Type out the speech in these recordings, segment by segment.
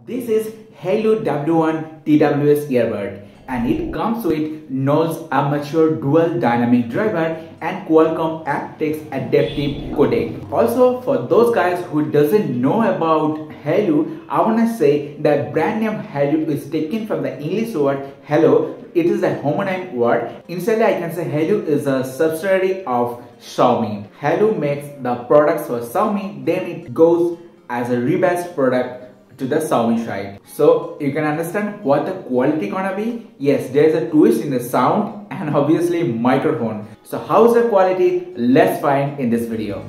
This is Halo W1 TWS earbud and it comes with Knowles Amateur Dual Dynamic Driver and Qualcomm aptX Adaptive Codec. Also, for those guys who doesn't know about Halo, I wanna say that brand name Halo is taken from the English word hello. It is a homonym word. Instead, I can say Halo is a subsidiary of Xiaomi. Halo makes the products for Xiaomi, then it goes as a rebadged product to the Xiaomi side. So you can understand what the quality gonna be. Yes, there is a twist in the sound and obviously microphone. So how's the quality? Let's find in this video.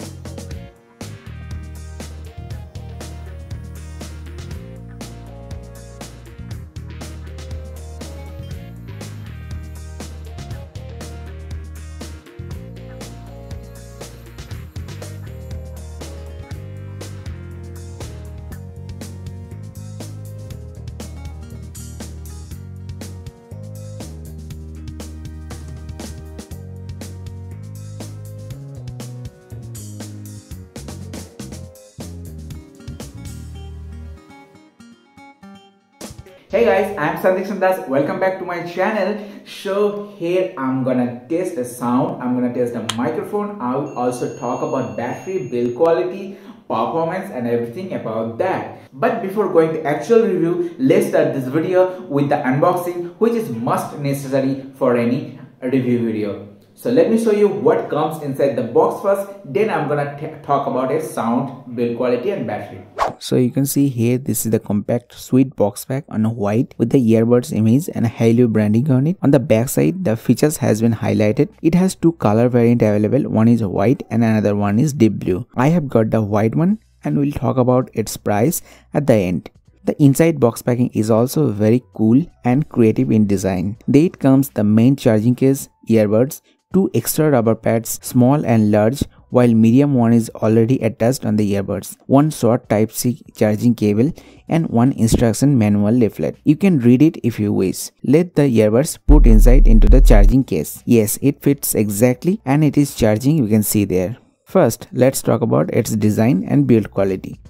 Hey guys, I'm Sandeep Sandas. Welcome back to my channel. So here I'm gonna test the sound, I'm gonna test the microphone. I'll also talk about battery, build quality, performance and everything about that. But before going to actual review, let's start this video with the unboxing, which is must necessary for any review video. So let me show you what comes inside the box first, then I'm gonna talk about a sound, build quality and battery. So you can see here, this is the compact sweet box pack on white with the earbuds image and Halo branding on it. On the back side, the features has been highlighted. It has two color variant available. One is white and another one is deep blue. I have got the white one and we'll talk about its price at the end. The inside box packing is also very cool and creative in design. There it comes the main charging case, earbuds, two extra rubber pads, small and large, while medium one is already attached on the earbuds, one short Type-C charging cable and one instruction manual leaflet. You can read it if you wish. Let the earbuds put inside into the charging case. Yes, it fits exactly and it is charging, you can see there. First, let's talk about its design and build quality.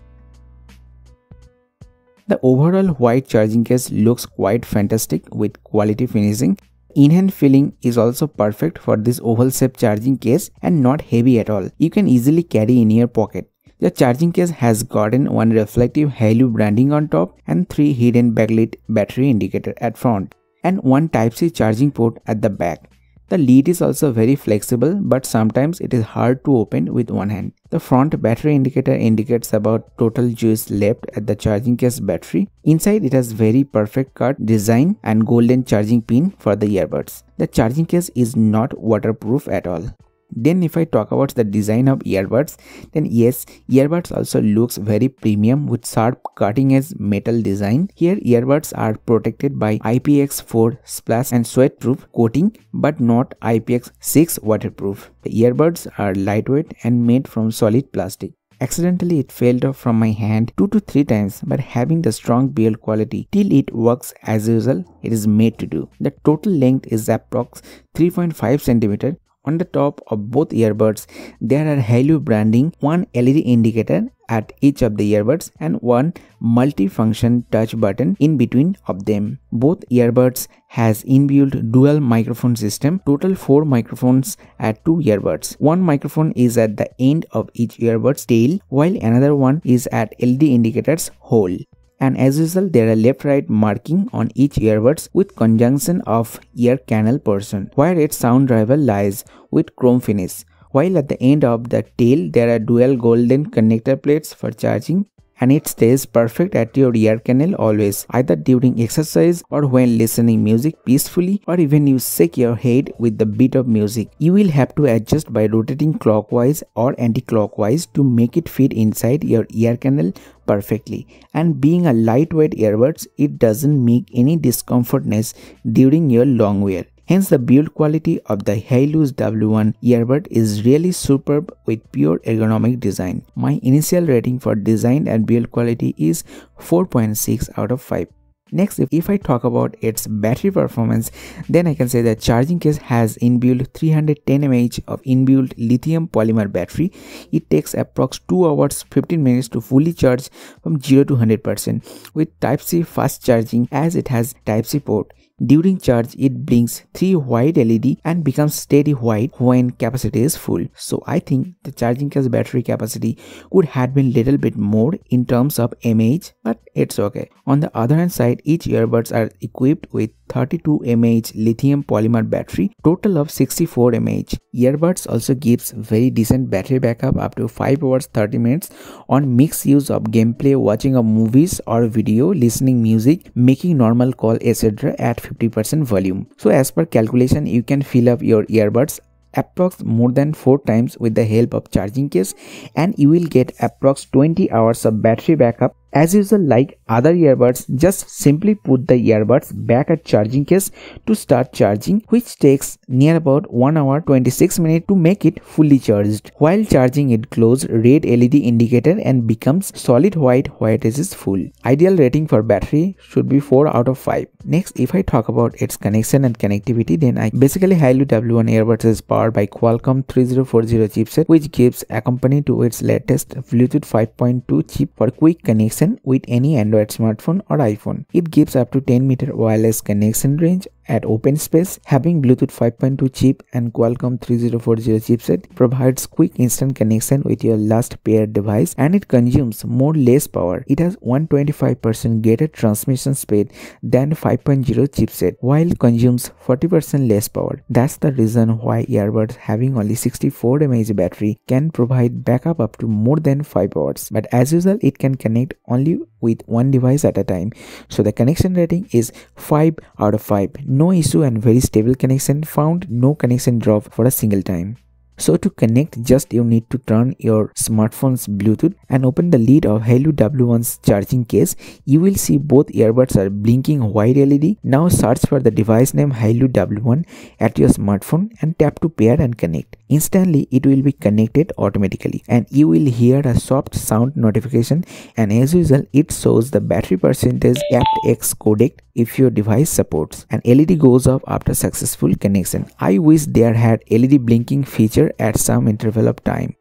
The overall white charging case looks quite fantastic with quality finishing. In-hand feeling is also perfect for this oval shaped charging case and not heavy at all. You can easily carry in your pocket. The charging case has gotten one reflective Halo branding on top and three hidden backlit battery indicator at front and one Type-C charging port at the back. The lid is also very flexible, but sometimes it is hard to open with one hand. The front battery indicator indicates about total juice left at the charging case battery. Inside it has very perfect cut design and golden charging pin for the earbuds. The charging case is not waterproof at all. Then if I talk about the design of earbuds, then yes, earbuds also looks very premium with sharp cutting edge metal design. Here earbuds are protected by IPX4 splash and sweatproof coating but not IPX6 waterproof. The earbuds are lightweight and made from solid plastic. Accidentally it fell off from my hand 2 to 3 times, but having the strong build quality till it works as usual, it is made to do. The total length is approx 3.5 cm. On the top of both earbuds, there are Halo branding, one LED indicator at each of the earbuds and one multi-function touch button in between of them. Both earbuds has inbuilt dual microphone system, total 4 microphones at 2 earbuds. One microphone is at the end of each earbud's tail while another one is at LED indicator's hole. And as usual, there are left-right marking on each earbuds with conjunction of ear canal portion, where its sound driver lies with chrome finish. While at the end of the tail, there are dual golden connector plates for charging, and it stays perfect at your ear canal always, either during exercise or when listening music peacefully, or even you shake your head with the beat of music. You will have to adjust by rotating clockwise or anti-clockwise to make it fit inside your ear canal perfectly. And being a lightweight earbuds, it doesn't make any discomfortness during your long wear. Hence the build quality of the Halo's W1 earbud is really superb with pure ergonomic design. My initial rating for design and build quality is 4.6 out of 5. Next, if I talk about its battery performance, then I can say that charging case has inbuilt 310 mAh of inbuilt lithium polymer battery. It takes approx 2 hours 15 minutes to fully charge from 0 to 100% with Type-C fast charging, as it has Type-C port. During charge, it blinks 3 white LED and becomes steady white when capacity is full. So I think the charging case battery capacity could have been little bit more in terms of mAh, but it's okay. On the other hand side, each earbuds are equipped with 32 mAh lithium polymer battery, total of 64 mAh. Earbuds also gives very decent battery backup up to 5 hours 30 minutes on mixed use of gameplay, watching of movies or video, listening music, making normal call, etc. at 50% volume. So as per calculation, you can fill up your earbuds approx more than 4 times with the help of charging case, and you will get approx 20 hours of battery backup. As usual, like other earbuds, just simply put the earbuds back at charging case to start charging, which takes near about 1 hour 26 minutes to make it fully charged. While charging, it glows red LED indicator and becomes solid white it is full. Ideal rating for battery should be 4 out of 5. Next, if I talk about its connection and connectivity, then basically Hailu W1 earbuds is powered by Qualcomm 3040 chipset, which gives accompany to its latest Bluetooth 5.2 chip for quick connection with any Android smartphone or iPhone. It gives up to 10-meter wireless connection range at open space. Having Bluetooth 5.2 chip and Qualcomm 3040 chipset provides quick instant connection with your last paired device, and it consumes less power. It has 125% greater transmission speed than 5.0 chipset, while consumes 40% less power. That's the reason why earbuds having only 64 mAh battery can provide backup up to more than 5 hours. But as usual, it can connect only with one device at a time. So the connection rating is 5 out of 5. No issue and very stable connection found. No connection drop for a single time. So to connect, just you need to turn your smartphone's Bluetooth and open the lid of Hailu W1's charging case. You will see both earbuds are blinking white LED. Now search for the device name Hailu W1 at your smartphone and tap to pair and connect. Instantly, it will be connected automatically and you will hear a soft sound notification, and as usual, it shows the battery percentage aptX codec if your device supports. An LED goes off after successful connection. I wish there had LED blinking feature at some interval of time.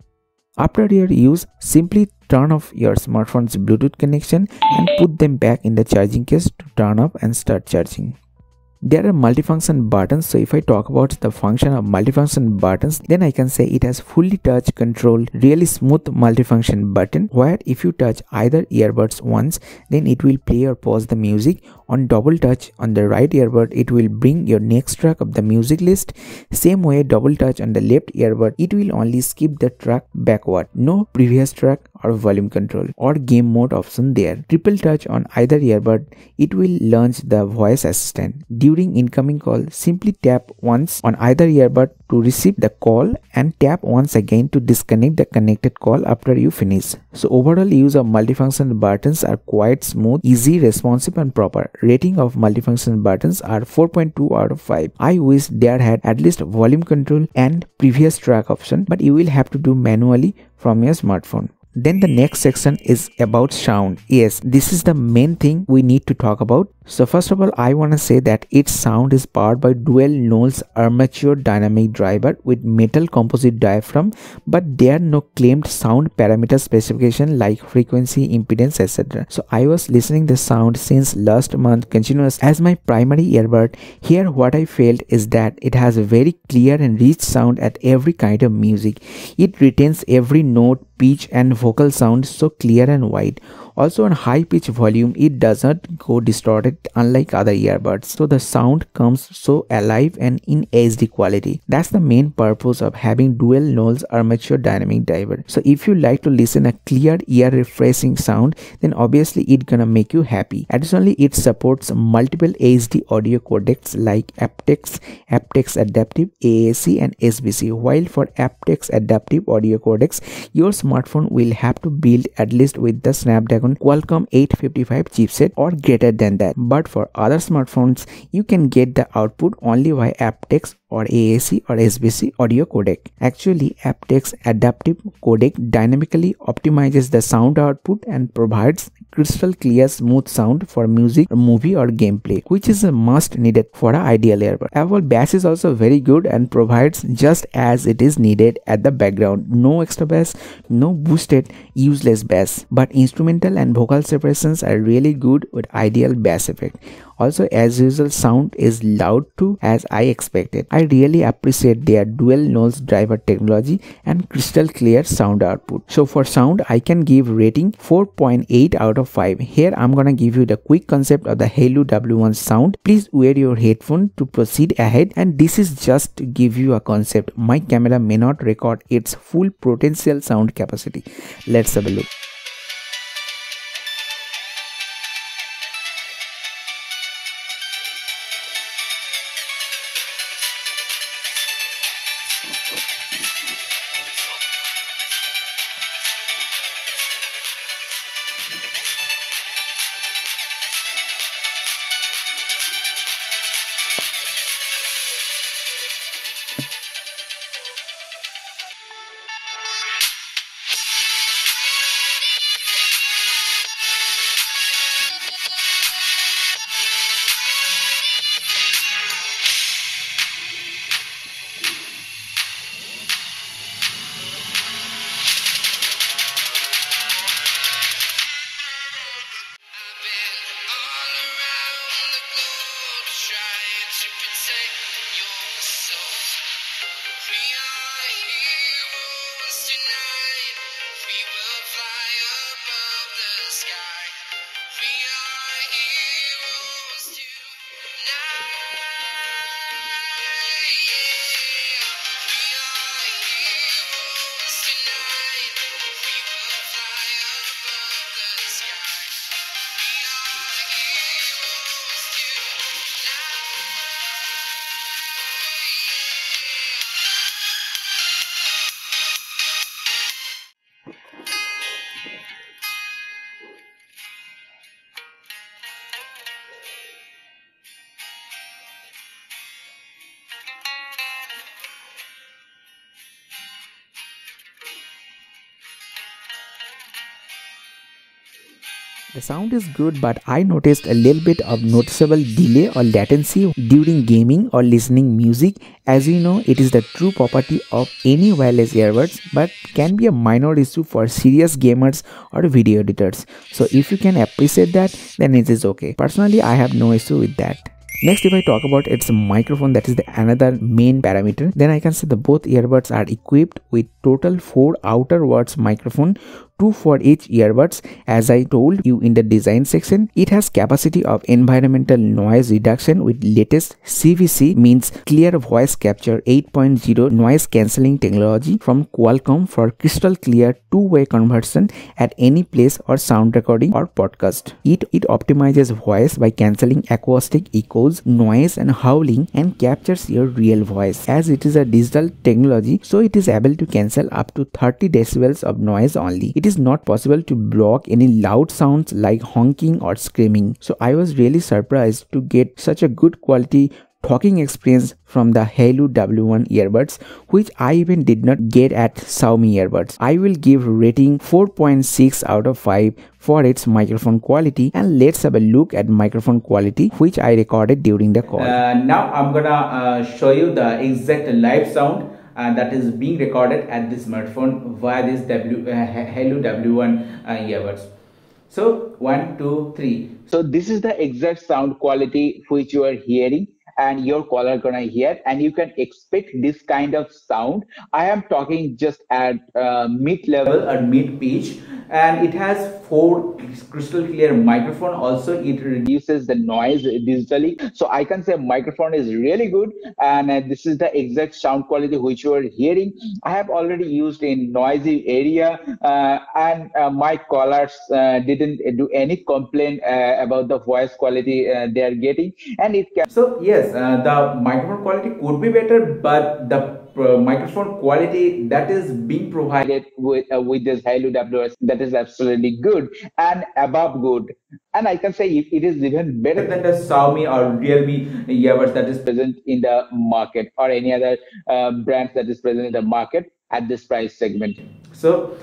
After your use, simply turn off your smartphone's Bluetooth connection and put them back in the charging case to turn up and start charging. There are multifunction buttons, so if I talk about the function of multifunction buttons, then I can say it has fully touch control, really smooth multifunction button, where if you touch either earbuds once, then it will play or pause the music. On double touch on the right earbud, it will bring your next track of the music list. Same way, double touch on the left earbud, it will only skip the track backward. No previous track or volume control or game mode option there. Triple touch on either earbud, it will launch the voice assistant. During incoming call, simply tap once on either earbud to receive the call and tap once again to disconnect the connected call after you finish. So overall use of multifunction buttons are quite smooth, easy, responsive and proper. Rating of multifunction buttons are 4.2 out of 5. I wish there had at least volume control and previous track option, but you will have to do manually from your smartphone. Then the next section is about sound. Yes, this is the main thing we need to talk about. So first of all, I want to say that its sound is powered by dual Knowles armature dynamic driver with metal composite diaphragm, but there are no claimed sound parameter specification like frequency, impedance, etc. So I was listening the sound since last month continuous as my primary earbud. Here what I felt is that it has a very clear and rich sound at every kind of music. It retains every note, pitch and vocal sound so clear and wide. Also on high pitch volume, it does not go distorted unlike other earbuds. So the sound comes so alive and in HD quality. That's the main purpose of having dual Knowles armature dynamic driver. So if you like to listen a clear ear refreshing sound, then obviously it gonna make you happy. Additionally, it supports multiple HD audio codecs like aptX, aptX Adaptive, AAC and SBC. While for aptX Adaptive audio codecs, your smartphone will have to build at least with the Snapdragon Qualcomm 855 chipset or greater than that. But for other smartphones, you can get the output only via aptX or AAC or SBC audio codec. Actually, aptX Adaptive Codec dynamically optimizes the sound output and provides crystal clear smooth sound for music, movie or gameplay, which is a must needed for an ideal earbud. Our bass is also very good and provides just as it is needed at the background. No extra bass, no boosted, useless bass, but instrumental and vocal separations are really good with ideal bass effect. Also, as usual, sound is loud too, as I expected. I really appreciate their dual noise driver technology and crystal clear sound output. So for sound, I can give rating 4.8 out of 5. Here I'm gonna give you the quick concept of the Halo W1 sound. Please wear your headphone to proceed ahead, and this is just to give you a concept. My camera may not record its full potential sound capacity. Let's have a look. The sound is good, but I noticed a little bit of noticeable delay or latency during gaming or listening music. As you know, it is the true property of any wireless earbuds, but can be a minor issue for serious gamers or video editors. So if you can appreciate that, then it is okay. Personally, I have no issue with that. Next, if I talk about its microphone, that is the another main parameter, then I can say the both earbuds are equipped with total 4 outer words microphone, 2 for each earbuds. As I told you in the design section, it has capacity of environmental noise reduction with latest CVC, means clear voice capture 8.0 noise cancelling technology from Qualcomm for crystal clear two-way conversion at any place or sound recording or podcast. It optimizes voice by cancelling acoustic echoes, noise and howling, and captures your real voice. As it is a digital technology, so it is able to cancel up to 30 decibels of noise only. It is not possible to block any loud sounds like honking or screaming. So I was really surprised to get such a good quality talking experience from the Halo W1 earbuds, which I even did not get at Xiaomi earbuds. I will give rating 4.6 out of 5 for its microphone quality, and let's have a look at microphone quality which I recorded during the call. Now I'm gonna show you the exact live sound that is being recorded at this smartphone via this Halo W1 earbuds. So 1, 2, 3. So this is the exact sound quality which you are hearing and your caller gonna hear, and you can expect this kind of sound. I am talking just at mid level or mid pitch, and it has 4 crystal clear microphone. Also it reduces the noise digitally, so I can say microphone is really good, and this is the exact sound quality which you are hearing. I have already used in noisy area, and my callers didn't do any complaint about the voice quality they are getting, and it can. So yes, the microphone quality could be better, but the microphone quality that is being provided with this Hailu WS, that is absolutely good and above good. And I can say it is even better than the Xiaomi or Realme earbuds that is present in the market, or any other brands that is present in the market at this price segment. So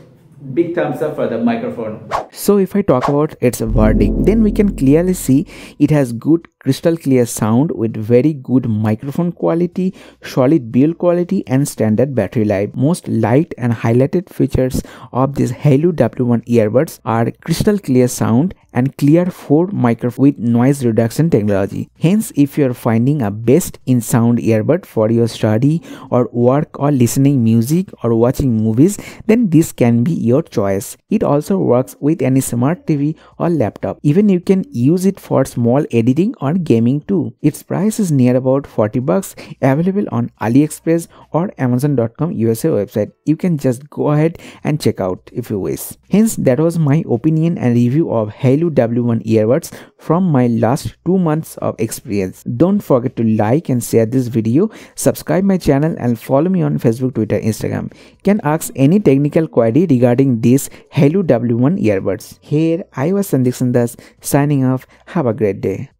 big thumbs up for the microphone. So if I talk about its verdict, then we can clearly see it has good crystal clear sound with very good microphone quality, solid build quality and standard battery life. Most liked and highlighted features of these Hailu W1 earbuds are crystal clear sound and clear 4 microphone with noise reduction technology. Hence, if you are finding a best in sound earbud for your study or work or listening music or watching movies, then this can be your choice. It also works with any smart TV or laptop. Even you can use it for small editing or gaming too. Its price is near about 40 bucks, available on AliExpress or Amazon.com USA website. You can just go ahead and check out if you wish. Hence, that was my opinion and review of Hailu W1 earbuds from my last 2 months of experience. Don't forget to like and share this video, subscribe my channel and follow me on Facebook, Twitter, Instagram. You can ask any technical query regarding this Hailu W1 earbuds. Here I was Sandeep Sandas signing off. Have a great day.